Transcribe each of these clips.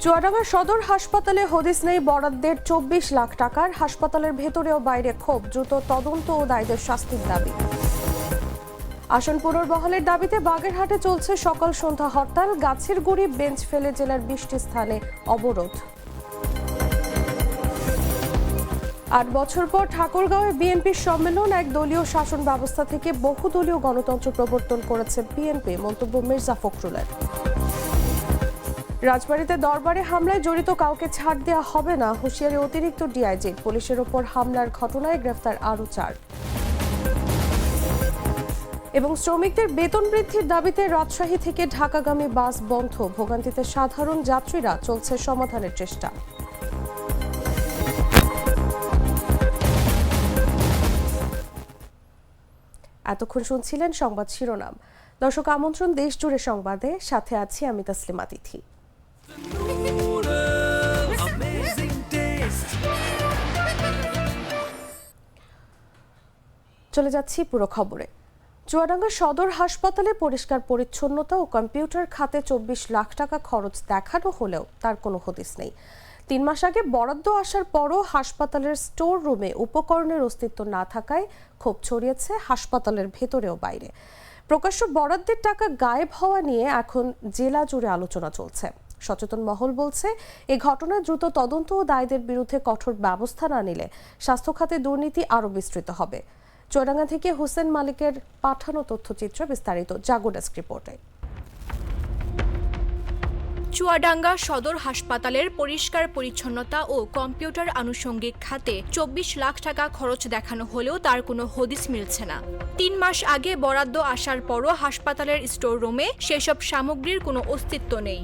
চুয়াডাঙ্গা সদর হাসপাতালে হদিস নেই বরাদ্দের ২৪ লাখ টাকার। হাসপাতালের ভেতরে ও বাইরে ক্ষোভ, দ্রুত তদন্ত ও দায়ীদের শাস্তির দাবি। আসন পুনর্বহালের দাবিতে বাগেরহাটে চলছে সকাল সন্ধ্যা হরতাল। গাছের গুড়ি বেঞ্চ ফেলে জেলার ২০টি স্থানে অবরোধ। ৮ বছর পর ঠাকুরগাঁওয়ে বিএনপির সম্মেলন। এক দলীয় শাসন ব্যবস্থা থেকে বহুদলীয় গণতন্ত্র প্রবর্তন করেছে বিএনপি, মন্তব্য মির্জা ফখরুলের। রাজবাড়ীতে দরবারে হামলায় জড়িত কাউকে ছাড় দেওয়া হবে না, হুঁশিয়ারি অতিরিক্ত ডিআইজি। পুলিশের ওপর হামলার ঘটনায় গ্রেফতার আরও ৪। এবং শ্রমিকদের বেতন বৃদ্ধির দাবিতে রাজশাহী থেকে ঢাকাগামী বাস বন্ধ। ভোগান্তিতে সাধারণ যাত্রীরা, চলছে সমাধানের চেষ্টা। এতক্ষণ শুনছিলেন সংবাদ শিরোনাম। দর্শক, আমন্ত্রণ দেশ জুড়ে সংবাদে, সাথে আছি আমি তাসলিমা তিথি। চলে যাচ্ছি পুরো খবরে। চুয়াডাঙ্গা সদর হাসপাতালে পরিষ্কার পরিচ্ছন্নতা ও কম্পিউটার খাতে ২৪ লাখ টাকা খরচ দেখানো হলেও তার কোনো হদিস নেই। ৩ মাস আগে বরাদ্দ আসার পরও হাসপাতালের স্টোর রুমে উপকরণের অস্তিত্ব না থাকায় ক্ষোভ ছড়িয়েছে হাসপাতালের ভেতরে ও বাইরে। প্রকাশ্য বরাদ্দের টাকা গায়েব হওয়া নিয়ে এখন জেলা জুড়ে আলোচনা চলছে। সচেতন মহল বলছে, এই ঘটনায় দ্রুত তদন্ত ও দায়ীদের বিরুদ্ধে কঠোর ব্যবস্থা না নিলে স্বাস্থ্য খাতে দুর্নীতি আরও বিস্তৃত হবে। চুয়াডাঙ্গা থেকে হোসেন মালিকের পাঠানো তথ্যচিত্র, বিস্তারিত জাগো ডেস্ক রিপোর্টে। চুয়াডাঙ্গা সদর হাসপাতালের পরিষ্কার পরিচ্ছন্নতা ও কম্পিউটার আনুষঙ্গিক খাতে ২৪ লাখ টাকা খরচ দেখানো হলেও তার কোনো হদিস মিলছে না। ৩ মাস আগে বরাদ্দ আসার পরও হাসপাতালের স্টোর রুমে সেসব সামগ্রীর কোনো অস্তিত্ব নেই।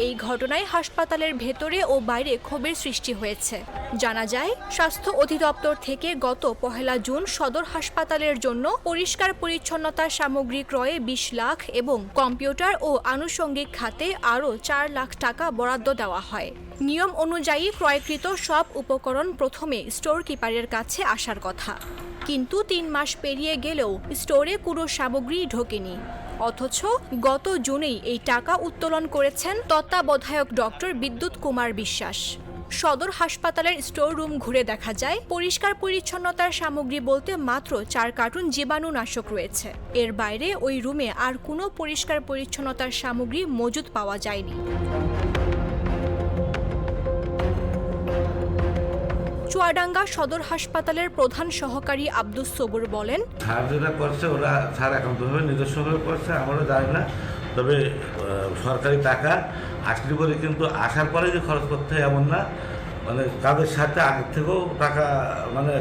এই ঘটনায় হাসপাতালের ভেতরে ও বাইরে ক্ষোভের সৃষ্টি হয়েছে। জানা যায়, স্বাস্থ্য অধিদপ্তর থেকে গত ১ জুন সদর হাসপাতালের জন্য পরিষ্কার পরিচ্ছন্নতার সামগ্রী ক্রয়ে ২০ লাখ এবং কম্পিউটার ও আনুষঙ্গিক খাতে আরও ৪ লাখ টাকা বরাদ্দ দেওয়া হয়। নিয়ম অনুযায়ী ক্রয়কৃত সব উপকরণ প্রথমে স্টোর কিপারের কাছে আসার কথা, কিন্তু ৩ মাস পেরিয়ে গেলেও স্টোরে কোনো সামগ্রী ঢোকেনি। অথচ গত জুনেই এই টাকা উত্তোলন করেছেন তত্ত্বাবধায়ক ডক্টর বিদ্যুৎ কুমার বিশ্বাস। সদর হাসপাতালের স্টোর রুম ঘুরে দেখা যায়, পরিষ্কার পরিচ্ছন্নতার সামগ্রী বলতে মাত্র ৪ কার্টুন জীবাণুনাশক রয়েছে। এর বাইরে ওই রুমে আর কোনো পরিষ্কার পরিচ্ছন্নতার সামগ্রী মজুদ পাওয়া যায়নি। চুয়াডাঙ্গা সদর হাসপাতালের প্রধান সহকারী আব্দুস সবুর বলেন, যেটা করছে ওরা স্যার একান্তভাবে নিজস্বভাবে করছে, আমরাও জানি না। তবে সরকারি টাকা আসলে করে কিন্তু আসার পরে যে খরচ করতে হয় এমন না, মানে তাদের সাথে আগের থেকেও টাকা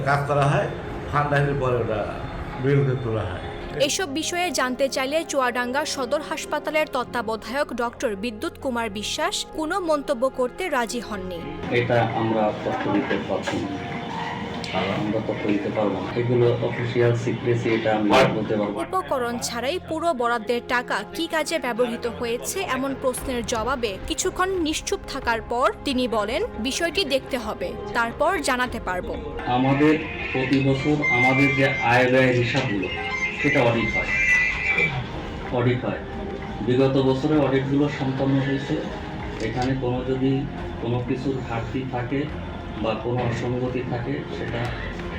কাজ করা হয়, ফান্ড আসলে পরে ওটা বিরুদ্ধে তোলা হয়। এসব বিষয়ে জানতে চাইলে চুয়াডাঙ্গা সদর হাসপাতালের তত্ত্বাবধায়ক ডক্টর বিদ্যুৎ কুমার বিশ্বাস কোনো মন্তব্য করতে রাজি হননি। এটা আমরা তথ্য দিতে পারছি না, আমরা তথ্য দিতে পারবো না, এগুলো অফিসিয়াল সিক্রেসি, এটা আমরা বলতে পারবো না। উপকরণ ছাড়াই পুরো বরাদ্দের টাকা কি কাজে ব্যবহৃত হয়েছে এমন প্রশ্নের জবাবে কিছুক্ষণ নিশ্চুপ থাকার পর তিনি বলেন, বিষয়টি দেখতে হবে, তারপর জানাতে পারবো। আমাদের প্রতি বছর আমাদের যে আয় ব্যয়ের হিসাবগুলো সেটা অডিট হয়। বিগত বছরে অডিটগুলো সম্পন্ন হয়েছে। এখানে যদি কোনো কিছুর ঘাটতি থাকে বা কোনো অসঙ্গতি থাকে, সেটা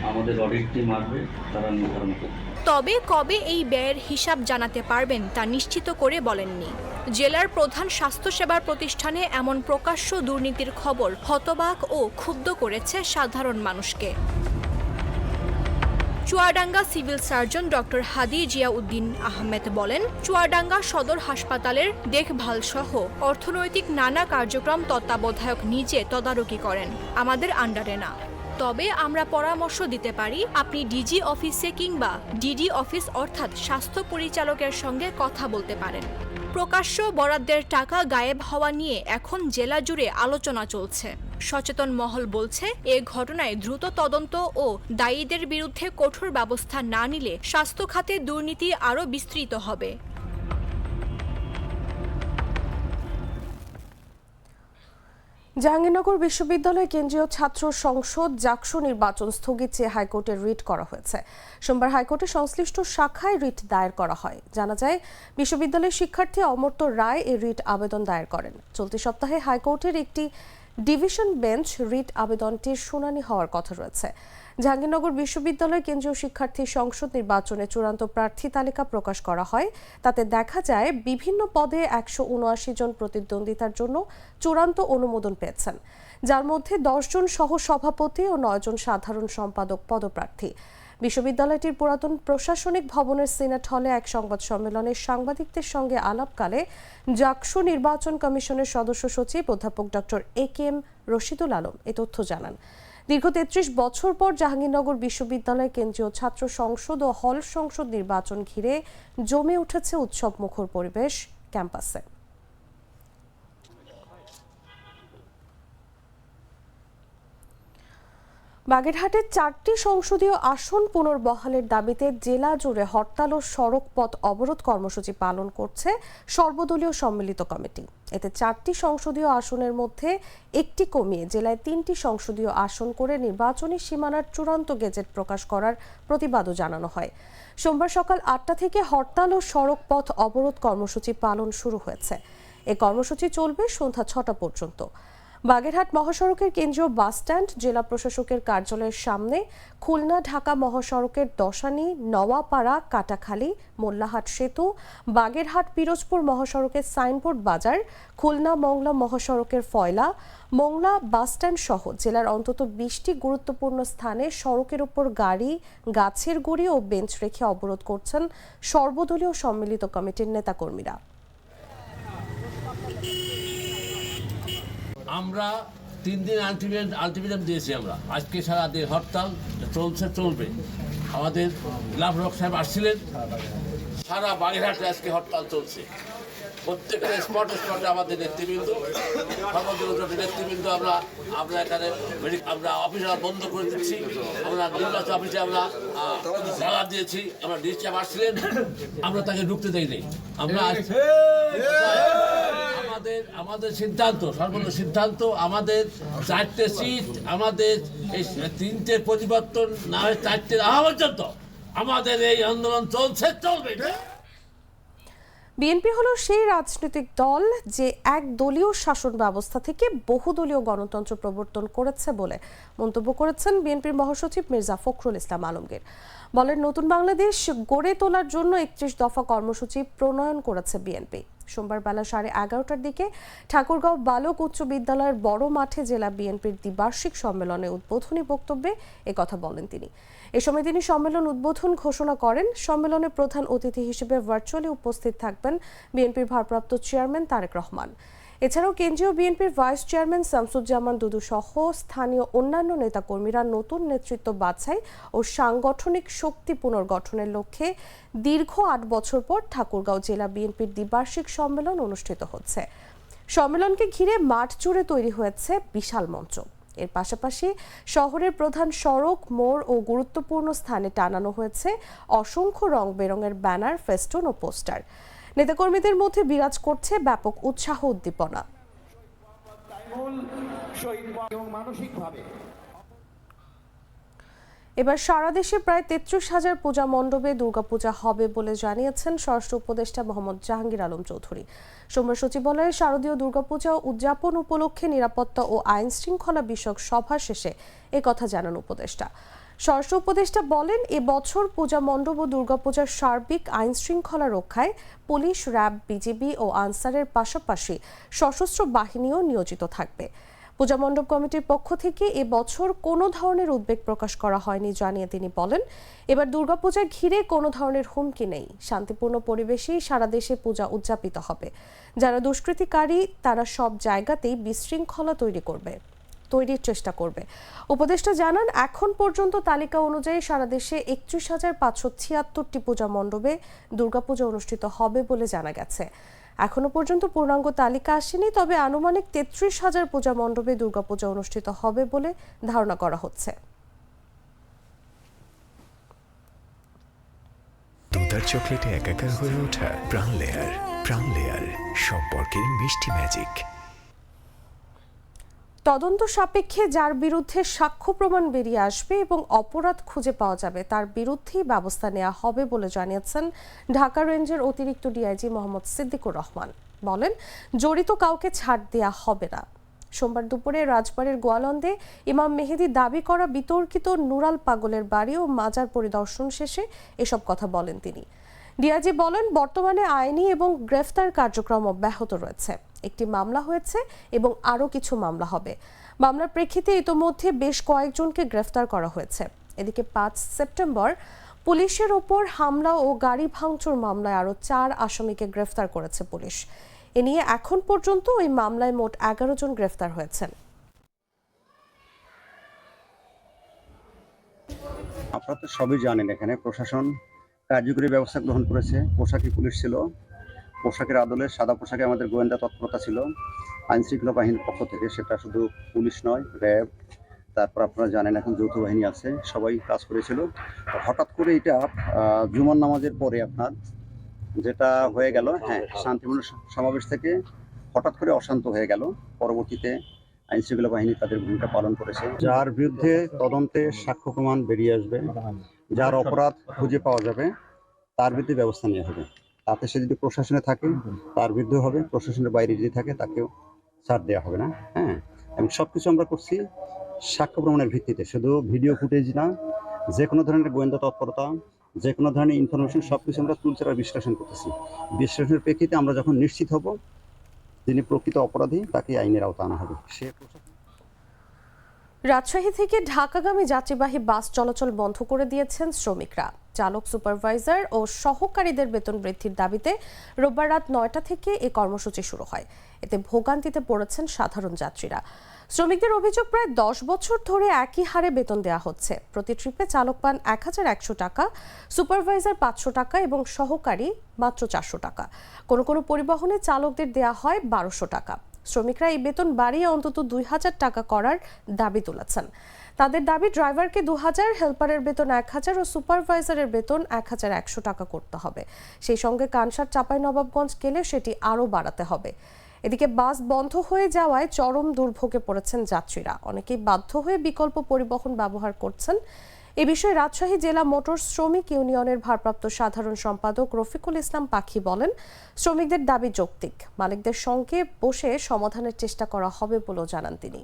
আমাদের অডিট টিম আসবে, তারা নির্ধারণ করবে। তবে কবে এই ব্যয়ের হিসাব জানাতে পারবেন তা নিশ্চিত করে বলেননি। জেলার প্রধান স্বাস্থ্যসেবার প্রতিষ্ঠানে এমন প্রকাশ্য দুর্নীতির খবর হতবাক ও ক্ষুব্ধ করেছে সাধারণ মানুষকে। চুয়াডাঙ্গা সিভিল সার্জন ডক্টর হাদি জিয়াউদ্দিন আহমেদ বলেন, চুয়াডাঙ্গা সদর হাসপাতালের দেখভাল সহ অর্থনৈতিক নানা কার্যক্রম তত্ত্বাবধায়ক নিজে তদারকি করেন, আমাদের আন্ডারে না। তবে আমরা পরামর্শ দিতে পারি, আপনি ডিজি অফিসে কিংবা ডিডি অফিস অর্থাৎ স্বাস্থ্য পরিচালকের সঙ্গে কথা বলতে পারেন। প্রকাশ্য বরাদ্দের টাকা গায়েব হওয়া নিয়ে এখন জেলা জুড়ে আলোচনা চলছে। সচেতন মহল বলছে, এ ঘটনায় দ্রুত তদন্ত ও দায়ীদের বিরুদ্ধে কঠোর ব্যবস্থা না নিলে স্বাস্থ্য খাতে দুর্নীতি আরও বিস্তৃত হবে। জাহাঙ্গীরনগর বিশ্ববিদ্যালয় কেন্দ্রীয় ছাত্র সংসদ জাকসু নির্বাচন স্থগিত চেয়ে হাইকোর্টে রিট করা হয়েছে। সোমবার হাইকোর্টে সংশ্লিষ্ট শাখায় রিট দায়ের করা হয়। জানা যায়, বিশ্ববিদ্যালয়ের শিক্ষার্থী অমর্ত্য রায় এই রিট আবেদন দায়ের করেন। চলতি সপ্তাহে হাইকোর্টের একটি ডিভিশন বেঞ্চ রিট আবেদনটির শুনানি হওয়ার কথা রয়েছে। জাহাঙ্গীরনগর বিশ্ববিদ্যালয় কেন্দ্রীয় শিক্ষার্থী সংসদ নির্বাচনে চূড়ান্ত প্রার্থী তালিকা প্রকাশ করা হয়। তাতে দেখা যায়, বিভিন্ন পদে 179 জন প্রতিদ্বন্দ্বিতার জন্য চূড়ান্ত অনুমোদন পেয়েছেন, যার মধ্যে 10 জন সহ সভাপতি ও 9 জন সাধারণ সম্পাদক পদপ্রার্থী। বিশ্ববিদ্যালয়টির পুরাতন প্রশাসনিক ভবনের সিনেট হলে এক সংবাদ সম্মেলনে সাংবাদিকদের সঙ্গে আলাপকালে জাকসু নির্বাচন কমিশনের সদস্য সচিব অধ্যাপক ডক্টর এ.কে.এম. রশিদুল আলম এ তথ্য জানান। দীর্ঘ 33 বছর পর জাহাঙ্গীরনগর বিশ্ববিদ্যালয় কেন্দ্রীয় ছাত্র সংসদ ও হল সংসদ নির্বাচন ঘিরে জমে উঠেছে উৎসবমুখর পরিবেশ ক্যাম্পাসে। বাগেরহাটের 4টি সংসদীয় আসন পুনর্বহালের দাবিতে জেলা জুড়ে হরতাল ও সড়ক পথ অবরোধ কর্মসূচি পালন করছে সর্বদলীয় সম্মিলিত কমিটি। এতে 4টি সংসদীয় আসনের মধ্যে একটি কমিয়ে জেলায় 3টি সংসদীয় আসন করে নির্বাচনী সীমানার চূড়ান্ত গেজেট প্রকাশ করার প্রতিবাদও জানানো হয়। সোমবার সকাল 8টা থেকে হরতাল ও সড়ক পথ অবরোধ কর্মসূচি পালন শুরু হয়েছে। এ কর্মসূচি চলবে সন্ধ্যা 6টা পর্যন্ত। বাগেরহাট মহাসড়কের কেন্দ্রীয় বাসস্ট্যান্ড, জেলা প্রশাসকের কার্যালয়ের সামনে, খুলনা ঢাকা মহাসড়কের দশানী, নওয়াপাড়া, কাটাখালী, মোল্লাহাট সেতু, বাগেরহাট পিরোজপুর মহাসড়কের সাইনবোর্ড বাজার, খুলনা মংলা মহাসড়কের ফয়লা, মংলা বাসস্ট্যান্ড সহ জেলার অন্তত 20টি গুরুত্বপূর্ণ স্থানে সড়কের উপর গাড়ি, গাছের গুঁড়ি ও বেঞ্চ রেখে অবরোধ করছেন সর্বদলীয় সম্মিলিত কমিটির নেতাকর্মীরা। আমরা 3 দিন আলটিমেটাম দিয়েছি। আমরা আজকে সারা দিন হরতাল চলবে। আমাদের লাভ রক সাহেব আসছিলেন, সারা বাগেরহাটে আজকে হরতাল চলছে। প্রত্যেকটা স্পটে আমাদের নেতৃবৃন্দ, সর্বদলীয় নেতৃবৃন্দ আমরা এখানে আমরা অফিস বন্ধ করে দিচ্ছি। আমরা নির্বাচন অফিসে আমরা তালা দিয়েছি। আমরা ডিসি সাহেব আসছিলেন, আমরা তাকে ঢুকতে দেইনি। আমরা আমাদের সিদ্ধান্ত, সর্বোচ্চ সিদ্ধান্ত, আমাদের 4টে সিট, আমাদের এই 3টে পরিবর্তন না হয়ে 4টে রাখা পর্যন্ত আমাদের এই আন্দোলন চলবে। বিএনপি হলো সেই রাজনৈতিক দল যে একদলীয় শাসন ব্যবস্থা থেকে বহুদলীয় গণতন্ত্র প্রবর্তন করেছে বলে মন্তব্য করেছেন বিএনপির মহাসচিব মির্জা ফখরুল ইসলাম আলমগীর। বলেন, নতুন বাংলাদেশ গড়ে তোলার জন্য 31 দফা কর্মসূচি প্রণয়ন করেছে বিএনপি। সোমবার বেলা 11:30টার দিকে ঠাকুরগাঁও বালক উচ্চ বিদ্যালয়ের বড় মাঠে জেলা বিএনপির দ্বিবার্ষিক সম্মেলনে উদ্বোধনী বক্তব্যে একথা বলেন তিনি। এ সময় তিনি সম্মেলন উদ্বোধন ঘোষণা করেন। সম্মেলনে প্রধান অতিথি হিসেবে ভার্চুয়ালি উপস্থিত থাকবেন বিএনপির ভারপ্রাপ্ত চেয়ারম্যান তারেক রহমান। এছাড়াও কেন্দ্রীয় বিএনপির ভাইস চেয়ারম্যান শামসুজ্জামান দুদু সহ স্থানীয় অন্যান্য নেতাকর্মীরা নতুন নেতৃত্ব বাছাই ও সাংগঠনিক শক্তি পুনর্গঠনের লক্ষ্যে দীর্ঘ 8 বছর পর ঠাকুরগাঁও জেলা বিএনপির দ্বিবার্ষিক সম্মেলন অনুষ্ঠিত হচ্ছে। সম্মেলনকে ঘিরে মাঠ জুড়ে তৈরি হয়েছে বিশাল মঞ্চ। এর পাশাপাশি শহরের প্রধান সড়ক, মোড় ও গুরুত্বপূর্ণ স্থানে টানানো হয়েছে অসংখ্য রং বেরঙের ব্যানার, ফেস্টুন ও পোস্টার। নেতাকর্মীদের মধ্যে বিরাজ করছে ব্যাপক উৎসাহ উদ্দীপনা। এবার সারা দেশে প্রায় 33,000 পূজা মণ্ডপে দুর্গাপূজা হবে বলে জানিয়েছেন স্বরাষ্ট্র উপদেষ্টা মোহাম্মদ জাহাঙ্গীর আলম চৌধুরী। সোমবার সচিবালয়ে শারদীয় দুর্গাপূজা উদযাপন উপলক্ষে নিরাপত্তা ও আইন শৃঙ্খলা বিষয়ক সভা শেষে একথা জানান উপদেষ্টা। স্বরাষ্ট্র উপদেষ্টা বলেন, এবছর পূজা মণ্ডপ ও দুর্গাপূজার সার্বিক আইন শৃঙ্খলা রক্ষায় পুলিশ, র্যাব, বিজিবি ও আনসারের পাশাপাশি সশস্ত্র বাহিনীও নিয়োজিত থাকবে। পূজা মণ্ডপ কমিটির পক্ষ থেকে এবছর কোনো ধরনের উদ্বেগ প্রকাশ করা হয়নি জানিয়ে তিনি বলেন, এবার দুর্গাপূজা ঘিরে কোনো ধরনের হুমকি নেই। শান্তিপূর্ণ পরিবেশেই সারা দেশে পূজা উদযাপিত হবে। যারা দুষ্কৃতিকারী তারা সব জায়গাতেই বিশৃঙ্খলা তৈরির চেষ্টা করবে। উপদেষ্টা জানান, এখন পর্যন্ত তালিকা অনুযায়ী সারা দেশে 31,576টি পূজা মণ্ডপে দুর্গাপূজা অনুষ্ঠিত হবে বলে জানা গেছে। এখনো পর্যন্ত পূর্ণাঙ্গ তালিকা আসেনি, তবে আনুমানিক 33,000 পূজা মণ্ডপে দুর্গাপূজা অনুষ্ঠিত হবে বলে ধারণা করা হচ্ছে। দুধার চকলেটে একাকার হয়ে ওঠা প্রাণ লেয়ার সম্পর্কের মিষ্টি ম্যাজিক। তদন্ত সাপেক্ষে যার বিরুদ্ধে সাক্ষ্য প্রমাণ বেরিয়ে আসবে এবং অপরাধ খুঁজে পাওয়া যাবে তার বিরুদ্ধেই ব্যবস্থা নেওয়া হবে বলে জানিয়েছেন ঢাকা রেঞ্জের অতিরিক্ত ডিআইজি মোহাম্মদ সিদ্দিকুর রহমান। বলেন, জড়িত কাউকে ছাড় দেওয়া হবে না। সোমবার দুপুরে রাজবাড়ীর গোয়ালন্দে ইমাম মেহেদী দাবি করা বিতর্কিত নুরাল পাগলের বাড়ি ও মাজার পরিদর্শন শেষে এসব কথা বলেন তিনি। ডিআইজি বলেন, বর্তমানে আইনি এবং গ্রেফতার কার্যক্রম অব্যাহত রয়েছে। একটি মামলা হয়েছে এবং আরও কিছু মামলা হবে। মামলার প্রেক্ষিতে ইতোমধ্যে বেশ কয়েকজনকে গ্রেফতার করা হয়েছে। এদিকে 5 সেপ্টেম্বর পুলিশের ওপর হামলা ও গাড়ি ভাঙচুর মামলায় আরও 4 আসামিকে গ্রেফতার করেছে পুলিশ। এ নিয়ে এখন পর্যন্ত ওই মামলায় মোট 11 জন গ্রেফতার হয়েছেন। আপনারা তো সবই জানেন, এখানে প্রশাসন কার্যকরী ব্যবস্থা গ্রহণ করেছে। পোশাকি পুলিশ ছিল, পোশাকের আদলে সাদা পোশাকে আমাদের গোয়েন্দা তৎপরতা ছিল আইন শৃঙ্খলা বাহিনীর পক্ষ থেকে। সেটা শুধু পুলিশ নয়, র্যাব, তারপর আপনারা জানেন এখন যৌথ বাহিনী আছে, সবাই কাজ করেছিল। হঠাৎ করে এটা জুমার নামাজের পরে আপনার যেটা হয়ে গেল, শান্তিপূর্ণ সমাবেশ থেকে হঠাৎ করে অশান্ত হয়ে গেল। পরবর্তীতে আইন শৃঙ্খলা বাহিনী তাদের ভূমিকা পালন করেছে। যার বিরুদ্ধে তদন্তে সাক্ষ্য প্রমাণ বেরিয়ে আসবে, যার অপরাধ খুঁজে পাওয়া যাবে, তার বিরুদ্ধে ব্যবস্থা নেওয়া হবে। তাতে সে যদি প্রশাসনে থাকে তার বিরুদ্ধে হবে, প্রশাসনের বাইরে যদি থাকে তাকেও ছাড় দেওয়া হবে না। এবং সবকিছু আমরা করছি সাক্ষ্য প্রমাণের ভিত্তিতে, শুধু ভিডিও ফুটেজ না, যে কোনো ধরনের গোয়েন্দা তৎপরতা, যে কোনো ধরনের ইনফরমেশন সবকিছু আমরা তুলচারা বিশ্লেষণ করতেছি। বিশ্লেষণের প্রেক্ষিতে আমরা যখন নিশ্চিত হব যিনি প্রকৃত অপরাধী তাকে আইনের আওতা আনা হবে। রাজশাহী থেকে ঢাকাগামী যাত্রীবাহী বাস চলাচল বন্ধ করে দিয়েছেন শ্রমিকরা। চালক, সুপারভাইজার ও সহকারীদের বেতন বৃদ্ধির দাবিতে রোববার রাত 9টা থেকে এই কর্মসূচি শুরু হয়। এতে ভোগান্তিতে পড়েছেন সাধারণ যাত্রীরা। শ্রমিকদের অভিযোগ, প্রায় 10 বছর ধরে একই হারে বেতন দেওয়া হচ্ছে। প্রতি ট্রিপে চালক পান 1100 টাকা, সুপারভাইজার 500 টাকা এবং সহকারী মাত্র 400 টাকা। কোনো কোনো পরিবহনে চালকদের দেওয়া হয় 1200 টাকা। শ্রমিকরা এই বেতন বাড়িয়ে অন্তত 2000 টাকা করার দাবি তুলেছেন। তাদের দাবি, ড্রাইভারকে 2000, হেল্পারের বেতন 1000 ও সুপারভাইজারের বেতন 1100 টাকা করতে হবে। সেই সঙ্গে কানসার, চাঁপাইনবাবগঞ্জ গেলে সেটি আরও বাড়াতে হবে। এদিকে বাস বন্ধ হয়ে যাওয়ায় চরম দুর্ভোগে পড়েছেন যাত্রীরা। অনেকেই বাধ্য হয়ে বিকল্প পরিবহন ব্যবহার করছেন। এ বিষয়ে রাজশাহী জেলা মোটর শ্রমিক ইউনিয়নের ভারপ্রাপ্ত সাধারণ সম্পাদক রফিকুল ইসলাম পাখি বলেন, শ্রমিকদের দাবি যৌক্তিক। মালিকদের সঙ্গে বসে সমাধানের চেষ্টা করা হবে বলেও জানান তিনি।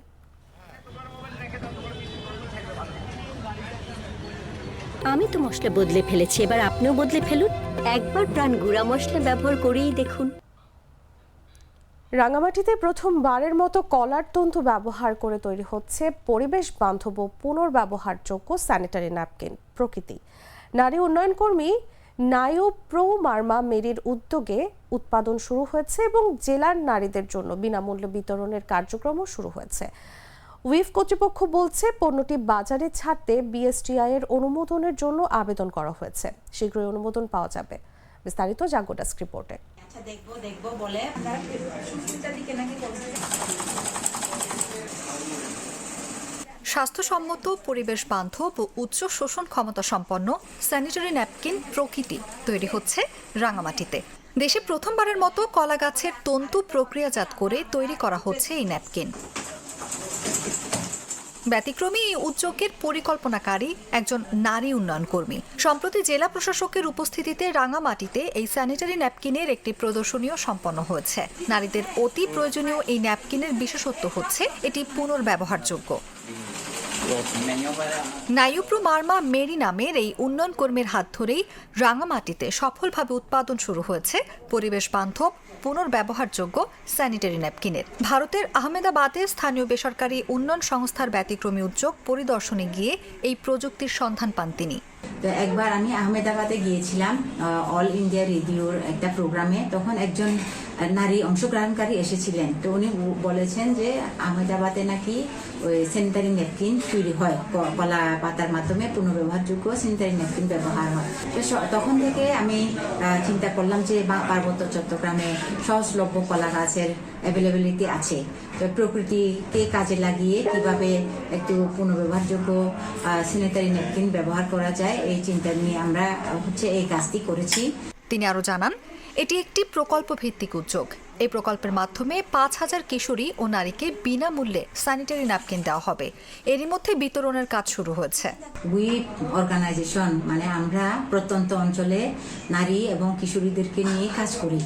আমি তো মশলা বদলে ফেলেছি, এবার আপনিও বদলে ফেলুন। একবার প্রাণ গুঁড়া মশলা ব্যবহার করেই দেখুন। রাঙামাটিতে প্রথমবারের মতো কলার তন্তু ব্যবহার করে তৈরি হচ্ছে পরিবেশ বান্ধব ও পুনর্ব্যবহারযোগ্য স্যানিটারি ন্যাপকিন প্রকৃতি। নারী উন্নয়ন কর্মী নায়ুপ্রো মার্মা মেরির উদ্যোগে উৎপাদন শুরু হয়েছে এবং জেলার নারীদের জন্য বিনামূল্যে বিতরণের কার্যক্রমও শুরু হয়েছে। উইফ কর্তৃপক্ষ বলছে, পণ্যটি বাজারে ছাড়তে বিএসটিআই এর অনুমোদনের জন্য আবেদন করা হয়েছে। শীঘ্রই অনুমোদন পাওয়া যাবে। বিস্তারিত জাগো ডেস্ক রিপোর্টে। স্বাস্থ্যসম্মত, পরিবেশ বান্ধব ও উচ্চ শোষণ ক্ষমতা সম্পন্ন স্যানিটারি ন্যাপকিন প্রকৃতি তৈরি হচ্ছে রাঙামাটিতে। দেশে প্রথমবারের মতো কলা গাছের তন্তু প্রক্রিয়াজাত করে তৈরি করা হচ্ছে এই ন্যাপকিন। ব্যতিক্রমী এই উদ্যোগের পরিকল্পনাকারী একজন নারী উন্নয়ন কর্মী। সম্প্রতি জেলা প্রশাসকের উপস্থিতিতে রাঙামাটিতে এই স্যানিটারি ন্যাপকিনের একটি প্রদর্শনীও সম্পন্ন হয়েছে। নারীদের অতি প্রয়োজনীয় এই ন্যাপকিনের বিশেষত্ব হচ্ছে এটি পুনর্ব্যবহারযোগ্য। নায়ুপ্রো মার্মা মেরি নামের এই উন্নয়ন কর্মীর হাত ধরেই রাঙামাটিতে সফলভাবে উৎপাদন শুরু হয়েছে পরিবেশ বান্ধব, পুনর্ব্যবহারযোগ্য স্যানিটারি ন্যাপকিনের। ভারতের আহমেদাবাদে স্থানীয় বেসরকারি উন্নয়ন সংস্থার ব্যতিক্রমী উদ্যোগ পরিদর্শনে গিয়ে এই প্রযুক্তির সন্ধান পান তিনি। তো একবার আমি আহমেদাবাদে গিয়েছিলাম অল ইন্ডিয়া রেডিওর একটা প্রোগ্রামে। তখন একজন নারী অংশগ্রহণকারী এসেছিলেন। তো উনি বলেছেন যে আহমেদাবাদে নাকি ওই স্যানিটারি ন্যাপকিন তৈরি হয়, কলা পাতার মাধ্যমে পুনর্ব্যবহারযোগ্য স্যানিটারি ন্যাপকিন ব্যবহার হয়। তো তখন থেকে আমি চিন্তা করলাম যে পার্বত্য চট্টগ্রামে সহজলভ্য কলা গাছের অ্যাভেলেবিলিটি আছে। তো প্রকৃতিকে কাজে লাগিয়ে কিভাবে একটু পুনর্ব্যবহারযোগ্য স্যানিটারি ন্যাপকিন ব্যবহার করা যায়, এই চিন্তা নিয়ে আমরা এই কাজটি করেছি। তিনি আরো জানান, এটি একটি প্রকল্প ভিত্তিক উদ্যোগ। এই প্রকল্পের মাধ্যমে 5,000 কিশোরী ও নারীকে বিনামূল্যে স্যানিটারি ন্যাপকিন দেওয়া হবে। এরই মধ্যে বিতরণের কাজ শুরু হয়েছে। উইপ অর্গানাইজেশন মানে আমরা প্রত্যন্ত অঞ্চলে নারী এবং কিশোরীদেরকে নিয়ে কাজ করি,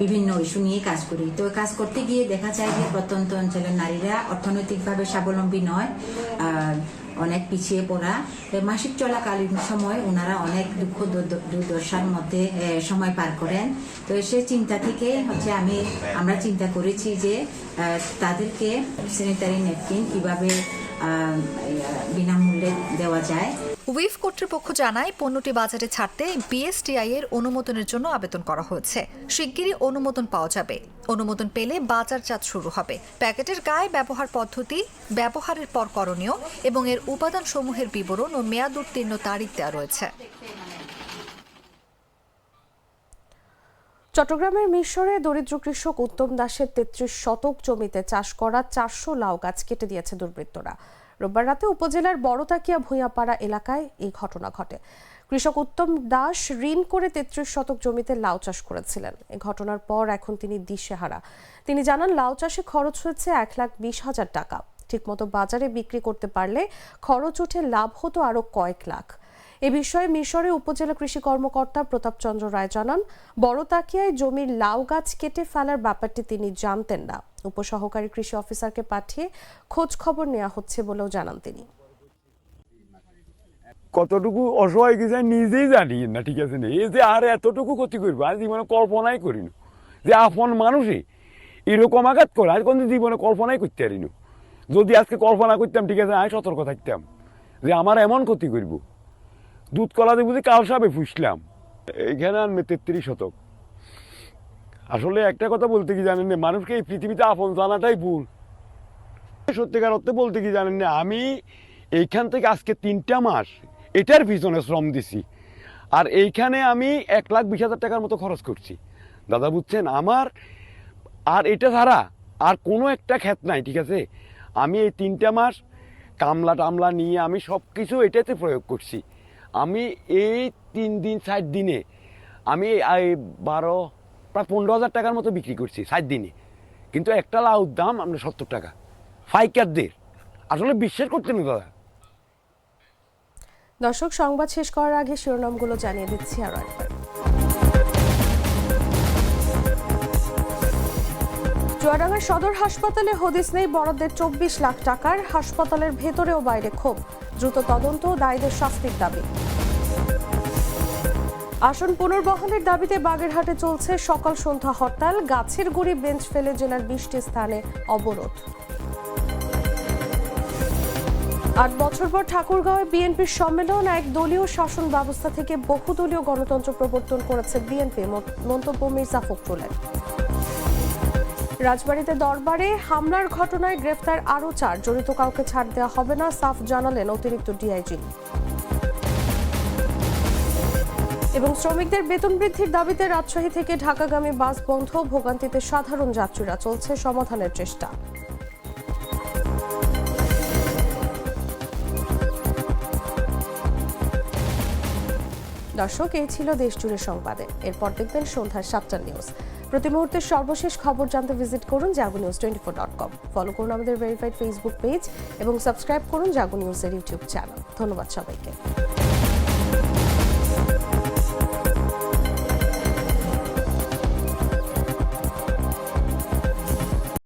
বিভিন্ন ইস্যু নিয়ে কাজ করি। তো কাজ করতে গিয়ে দেখা যায় যে প্রত্যন্ত অঞ্চলের নারীরা অর্থনৈতিকভাবে স্বাবলম্বী নয়, অনেক পিছিয়ে পড়া। মাসিক চলাকালীন সময় ওনারা অনেক দুঃখ দুর্দশার মধ্যে সময় পার করেন। তো সে চিন্তা থেকে আমরা চিন্তা করেছি যে তাদেরকে স্যানিটারি ন্যাপকিন কিভাবে বিনামূল্যে দেওয়া যায়। উইফ কর্তৃপক্ষ জানায় পণ্যটি বাজারে ছাড়তে বিএসটিআই এর অনুমোদনের জন্য আবেদন করা হয়েছে। শিগগিরই অনুমোদন পাওয়া যাবে। অনুমোদন পেলে বাজারজাত শুরু হবে। প্যাকেটের গায়ে ব্যবহার পদ্ধতি, ব্যবহারের পর করণীয় এবং এর উপাদান সমূহের বিবরণ ও মেয়াদ উত্তীর্ণ তারিখ দেওয়া রয়েছে। চট্টগ্রামের মিশরে দরিদ্র কৃষক উত্তম দাসের 33 শতক জমিতে চাষ করা 400 লাউ গাছ কেটে দিয়েছে দুর্বৃত্তরা। রোববার রাতে উপজেলার বড়তাকিয়া ভূঁইয়াপাড়া এলাকায় এই ঘটনা ঘটে। কৃষক উত্তম দাস ঋণ করে 33 শতক জমিতে লাউ চাষ করেছিলেন। এই ঘটনার পর এখন তিনি দিশেহারা। তিনি জানান, লাউ চাষে খরচ হয়েছে 1,20,000 টাকা। ঠিকমতো বাজারে বিক্রি করতে পারলে খরচ উঠে লাভ হতো আরো কয়েক লাখ। এ বিষয়ে মিশরে উপজেলা কৃষি কর্মকর্তা প্রতাপ চন্দ্র রায় জানান, বড়তাকিয়ায় জমির লাউ গাছ কেটে ফেলার ব্যাপারটি তিনি জানতেন না। উপসহকারী কৃষি অফিসারকে পাঠিয়ে খোঁজ খবর নেওয়া হচ্ছে বলেও জানান তিনি। কতটুকু অসহায় কিছু নিজেই জানি না, ঠিক আছে না, এই যে আর এতটুকু ক্ষতি করবো আজ জীবনে কল্পনাই করিনি যে আপন মানুষই এরকম আঘাত করে আজ কোনো জীবনে কল্পনাই করতে পারিনি। যদি আজকে কল্পনা করতাম, ঠিক আছে, আমি সতর্ক থাকতাম যে আমার এমন ক্ষতি করব। দুধ কলাতে বুঝি কাল সাবে ফুসলাম, এইখানে আনবে 33 শতক। আসলে একটা কথা বলতে কি জানেন না, মানুষকে এই পৃথিবীতে আপন জানাটাই ভুল। সত্যিকার অর্থে বলতে কি জানেন না, আমি এইখান থেকে আজকে 3টা মাস এটার পিছনে শ্রম দিছি, আর এইখানে আমি 1,20,000 টাকার মতো খরচ করছি। দাদা বুঝছেন, আমার আর এটা ছাড়া আর কোনো একটা ক্ষেত নাই, ঠিক আছে। আমি এই 3টা মাস কামলা টামলা নিয়ে আমি সব কিছু এটাতে প্রয়োগ করছি। আমি এই 3 দিন 60 দিনে আমি প্রায় 15,000 টাকার মতো বিক্রি করছি 60 দিনে। কিন্তু একটা লাউর দাম আমরা 70 টাকা ফাইকারদের। আসলে বিশ্বাস করতে না দাদা। দর্শক, সংবাদ শেষ করার আগে শিরোনামগুলো জানিয়ে দিচ্ছি আরো একবার। চুয়াডাঙ্গা সদর হাসপাতালে হদিস নেই বরাদ্দের 24 লাখ টাকার। হাসপাতালের ভেতরে ও বাইরে ক্ষোভ। দ্রুত তদন্ত, দায়ীদের শাস্তির দাবি। আসন পুনর্বহালের দাবিতে বাগেরহাটে চলছে সকাল সন্ধ্যা হরতাল। গাছের গুঁড়ি বেঞ্চ ফেলে জেলার 20টি স্থানে অবরোধ। 8 বছর পর ঠাকুরগাঁওয়ে বিএনপির সম্মেলন। এক দলীয় শাসন ব্যবস্থা থেকে বহুদলীয় গণতন্ত্র প্রবর্তন করেছে বিএনপি, মন্তব্য মির্জা ফখরুলের। রাজবাড়ীতে দরবারে হামলার ঘটনায় গ্রেফতার আরও 4। জড়িত কাউকে ছাড় দেওয়া হবে না, সাফ জানালেন অতিরিক্ত ডিআইজি। এবং শ্রমিকদের বেতন বৃদ্ধির দাবিতে রাজশাহী থেকে ঢাকাগামী বাস বন্ধ। ভোগান্তিতে সাধারণ যাত্রীরা, চলছে সমাধানের চেষ্টা। দর্শক, এই ছিল দেশজুড়ে সংবাদে। এরপর দেখবেন সন্ধ্যার 7টা নিউজ। প্রতি মুহূর্তের সর্বশেষ খবর জানতে ভিজিট করুন jagunews24.com। ফলো করুন আমাদের ভেরিফাইড ফেসবুক পেজ এবং সাবস্ক্রাইব করুন জাগো নিউজের ইউটিউব চ্যানেল। ধন্যবাদ সবাইকে।